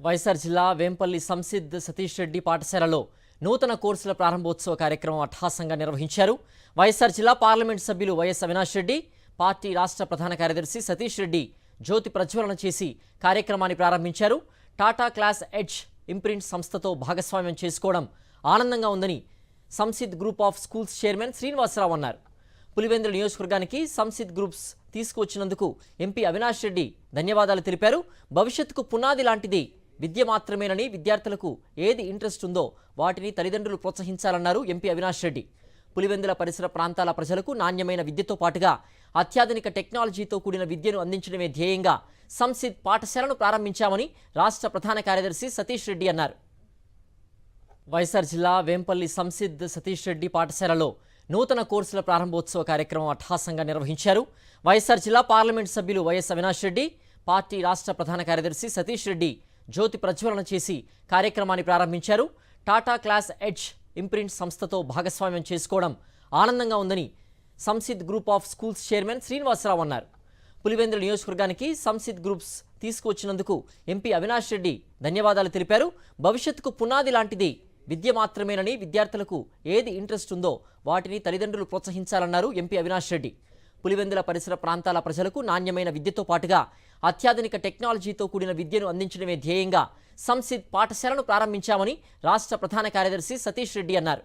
వైఎస్ఆర్ జిల్లా వేంపల్లి సంసిద్ సతీష్ రెడ్డి పాఠశాలలో నూతన కోర్సుల ప్రారంభోత్సవ కార్యక్రమం అట్టహాసంగా నిర్వహించారు. వైఎస్ఆర్ జిల్లా పార్లమెంట్ సభ్యులు వైఎస్ అవినాష్ రెడ్డి, పార్టీ రాష్ట్ర ప్రధాన కార్యదర్శి సతీష్ రెడ్డి జ్యోతి ప్రజ్వలన చేసి కార్యక్రమాన్ని ప్రారంభించారు. టాటా క్లాస్ ఎడ్జ్ ఇంప్రింట్ సంస్థతో భాగస్వామ్యం చేసుకోవడం ఆనందంగా ఉందని Samsid group of schools chairman Srinivasarao అన్నారు. పులివెందుల నియోజకవర్గానికి సంసిద్ గ్రూప్స్ తీసుకువచ్చినందుకు ఎంపీ అవినాష్ రెడ్డి ధన్యవాదాలు తెలిపారు. భవిష్యత్తుకు పునాది లాంటిది విద్య మాత్రమేనని, విద్యార్థులకు ఏది ఇంట్రెస్ట్ ఉందో వాటిని తల్లిదండ్రులు ప్రోత్సహించాలన్నారు ఎంపీ అవినాష్ రెడ్డి. పులివెందుల పరిసర ప్రాంతాల ప్రజలకు నాణ్యమైన విద్యతో పాటుగా అత్యాధునిక టెక్నాలజీతో కూడిన విద్యను అందించడమే ధ్యేయంగా సంసిద్ పాఠశాలను ప్రారంభించామని రాష్ట్ర ప్రధాన కార్యదర్శి సతీష్ రెడ్డి అన్నారు. వైఎస్ఆర్ జిల్లా వేంపల్లి సంసిద్ సతీష్ రెడ్డి పాఠశాలలో నూతన కోర్సుల ప్రారంభోత్సవ కార్యక్రమం అట్టహాసంగా నిర్వహించారు. వైఎస్ఆర్ జిల్లా పార్లమెంట్ సభ్యులు వైఎస్ అవినాష్ రెడ్డి, పార్టీ రాష్ట్ర ప్రధాన కార్యదర్శి సతీష్ రెడ్డి జ్యోతి ప్రజ్వలన చేసి కార్యక్రమాన్ని ప్రారంభించారు. టాటా క్లాస్ ఎడ్జ్ ఇంప్రింట్ సంస్థతో భాగస్వామ్యం చేసుకోవడం ఆనందంగా ఉందని Samsid group of schools chairman Srinivasarao అన్నారు. పులివెందుల నియోజకవర్గానికి సంసిద్ గ్రూప్స్ తీసుకువచ్చినందుకు ఎంపీ అవినాష్ రెడ్డి ధన్యవాదాలు తెలిపారు. భవిష్యత్తుకు పునాది లాంటిది విద్య మాత్రమేనని, విద్యార్థులకు ఏది ఇంట్రెస్ట్ ఉందో వాటిని తల్లిదండ్రులు ప్రోత్సహించాలన్నారు ఎంపీ అవినాష్ రెడ్డి. పులివెందుల పరిసర ప్రాంతాల ప్రజలకు నాణ్యమైన విద్యతో పాటుగా అత్యాధునిక టెక్నాలజీతో కూడిన విద్యను అందించడమే ధ్యేయంగా సంసిద్ పాఠశాలను ప్రారంభించామని రాష్ట్ర ప్రధాన కార్యదర్శి సతీష్ రెడ్డి అన్నారు.